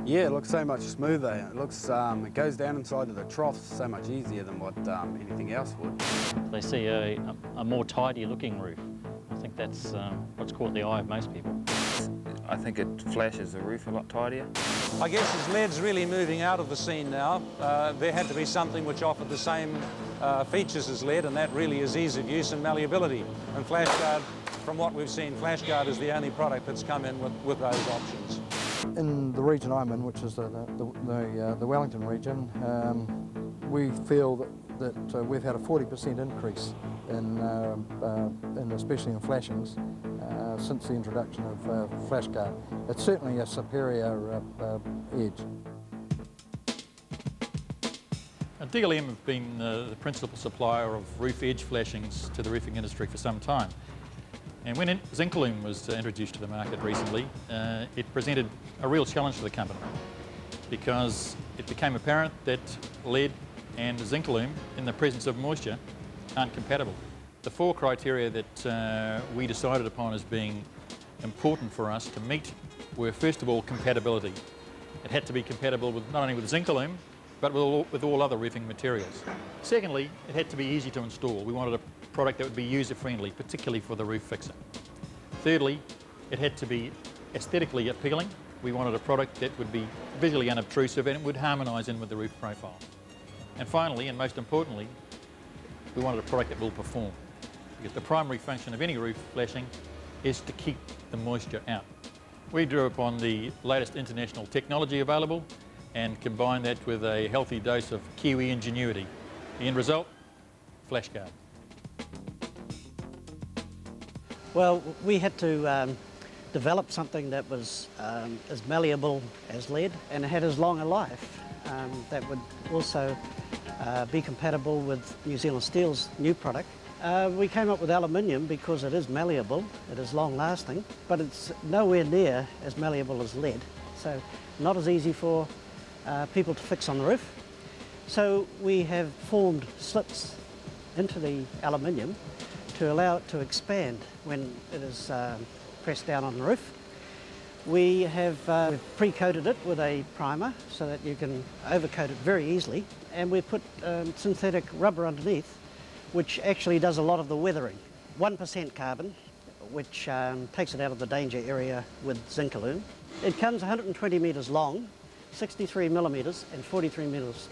Yeah, it looks so much smoother. It looks, it goes down inside of the troughs so much easier than what anything else would. They see a more tidy looking roof. I think that's what's caught the eye of most people. I think it flashes the roof a lot tidier. I guess as lead's really moving out of the scene now, there had to be something which offered the same features as lead, and that really is ease of use and malleability. And FlashguardZ, from what we've seen, FlashguardZ is the only product that's come in with those options. In the region I'm in, which is the Wellington region, we feel that we've had a 40% increase in especially in flashings since the introduction of FlashguardZ. It's certainly a superior edge. DLM have been the principal supplier of roof edge flashings to the roofing industry for some time. And when Zincalume was introduced to the market recently, it presented a real challenge to the company because it became apparent that lead and Zincalume, in the presence of moisture, aren't compatible. The 4 criteria that we decided upon as being important for us to meet were, first of all, compatibility. It had to be compatible with not only with Zincalume, but with all other roofing materials. Secondly, it had to be easy to install. We wanted a product that would be user-friendly, particularly for the roof fixer. Thirdly, it had to be aesthetically appealing. We wanted a product that would be visually unobtrusive and it would harmonise in with the roof profile. And finally, and most importantly, we wanted a product that will perform. Because the primary function of any roof flashing is to keep the moisture out. We drew upon the latest international technology available and combined that with a healthy dose of Kiwi ingenuity. The end result, FlashguardZ. Well, we had to develop something that was as malleable as lead and had as long a life. That would also be compatible with New Zealand Steel's new product. We came up with aluminium because it is malleable, it is long-lasting, but it's nowhere near as malleable as lead, so not as easy for people to fix on the roof. So we have formed slits into the aluminium to allow it to expand when it is pressed down on the roof. We have pre-coated it with a primer so that you can overcoat it very easily, and we've put synthetic rubber underneath, which actually does a lot of the weathering. 1% carbon, which takes it out of the danger area with Zincalume. It comes 120 metres long, 63 millimetres and 43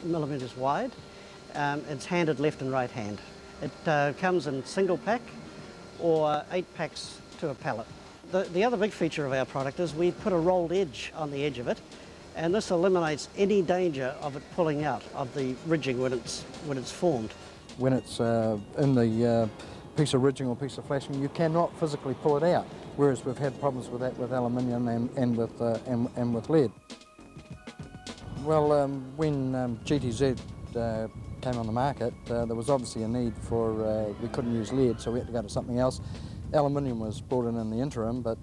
millimetres wide. It's handed left and right hand. It comes in single pack or 8 packs to a pallet. The other big feature of our product is we put a rolled edge on the edge of it, and this eliminates any danger of it pulling out of the ridging when it's formed. When it's in the piece of ridging or piece of flashing, you cannot physically pull it out, whereas we've had problems with that with aluminium and with lead. Well, when GTZ came on the market, there was obviously a need for, we couldn't use lead, so we had to go to something else. Aluminium was brought in the interim, but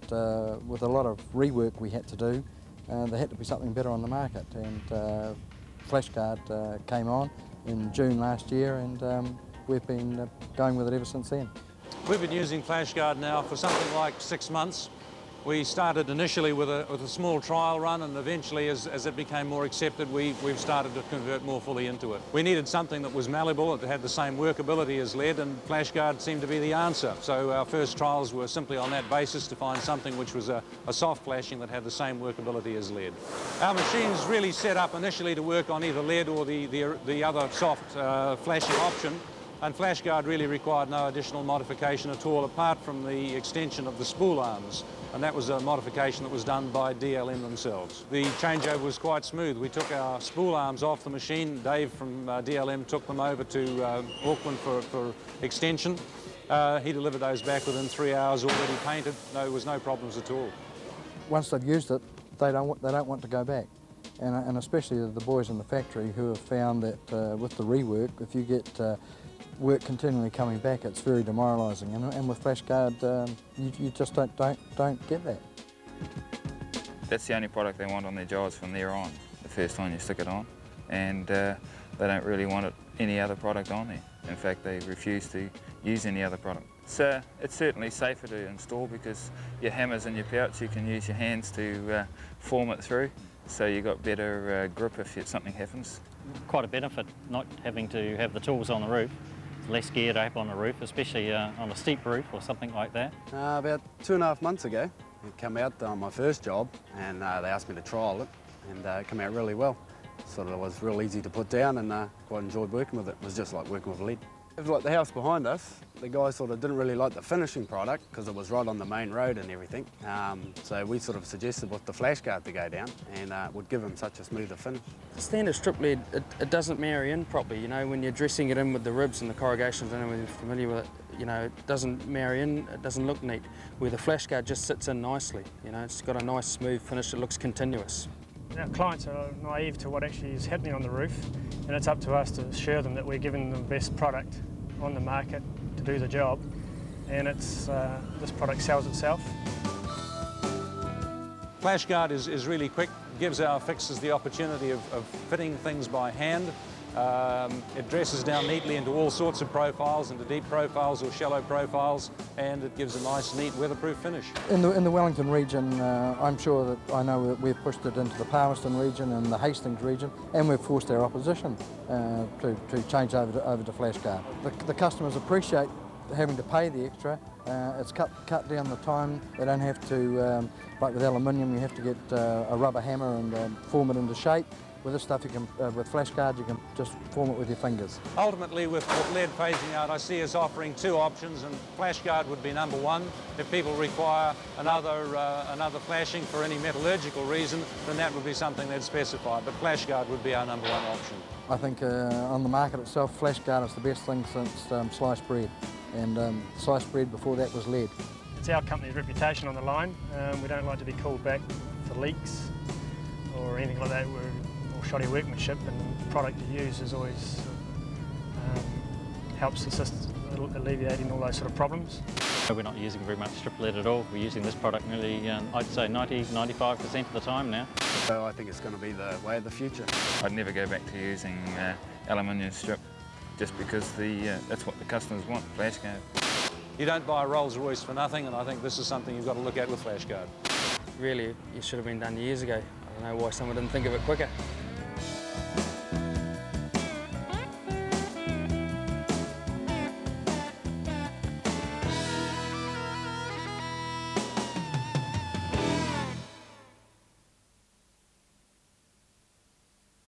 with a lot of rework we had to do, there had to be something better on the market, and FlashguardZ came on in June last year, and we've been going with it ever since then. We've been using FlashguardZ now for something like 6 months. We started initially with a small trial run, and eventually as it became more accepted, we've started to convert more fully into it. We needed something that was malleable, that had the same workability as lead, and FlashguardZ seemed to be the answer. So our first trials were simply on that basis to find something which was a soft flashing that had the same workability as lead. Our machine's really set up initially to work on either lead or the other soft flashing option. And FlashguardZ really required no additional modification at all, apart from the extension of the spool arms. And that was a modification that was done by DLM themselves. The changeover was quite smooth. We took our spool arms off the machine. Dave from DLM took them over to Auckland for extension. He delivered those back within 3 hours, already painted. There was no problems at all. Once they've used it, they don't want to go back. And especially the boys in the factory who have found that with the rework, if you get work continually coming back, it's very demoralising, and with FlashguardZ you just don't get that. That's the only product they want on their jobs from there on, the first time you stick it on, and they don't really want any other product on there. In fact, they refuse to use any other product. So it's certainly safer to install because your hammers and your pouch, you can use your hands to form it through, so you got better grip if something happens. Quite a benefit not having to have the tools on the roof. Less gear to have on the roof, especially on a steep roof or something like that. About 2.5 months ago, I came out on my first job and they asked me to trial it, and it came out really well. Sort of was real easy to put down, and quite enjoyed working with it. It was just like working with lead. It was like the house behind us. The guy sort of didn't really like the finishing product because it was right on the main road and everything. So we sort of suggested with the FlashguardZ to go down, and it would give him such a smoother finish. The standard strip lead, it doesn't marry in properly. You know, when you're dressing it in with the ribs and the corrugations, I don't know whether you're familiar with it, you know, it doesn't marry in, it doesn't look neat. Where the FlashguardZ just sits in nicely, you know, it's got a nice smooth finish, it looks continuous. Our clients are naive to what actually is happening on the roof, and it's up to us to assure them that we're giving them the best product on the market to do the job, and it's this product sells itself. FlashguardZ is really quick, gives our fixers the opportunity of fitting things by hand. It dresses down neatly into all sorts of profiles, into deep profiles or shallow profiles, and it gives a nice, neat, weatherproof finish. In the Wellington region, I'm sure that I know that we've pushed it into the Palmerston region and the Hastings region, and we've forced our opposition to change over to FlashguardZ. The customers appreciate having to pay the extra. It's cut down the time. They don't have to, like with aluminium, you have to get a rubber hammer and form it into shape. With this stuff, you can, with FlashguardZ, you can just form it with your fingers. Ultimately, with lead phasing out, I see us offering two options, and FlashguardZ would be number one. If people require another flashing for any metallurgical reason, then that would be something they'd specify, but FlashguardZ would be our number one option. I think on the market itself, FlashguardZ is the best thing since sliced bread, and sliced bread before that was lead. It's our company's reputation on the line. We don't like to be called back for leaks or anything like that. Or shoddy workmanship, and the product you use is always helps assist alleviating all those sort of problems. We're not using very much strip lead at all. We're using this product nearly, I'd say 90–95% of the time now. So I think it's going to be the way of the future. I'd never go back to using aluminium strip just because that's what the customers want, FlashguardZ. You don't buy a Rolls Royce for nothing, and I think this is something you've got to look at with FlashguardZ. Really, it should have been done years ago. I don't know why someone didn't think of it quicker.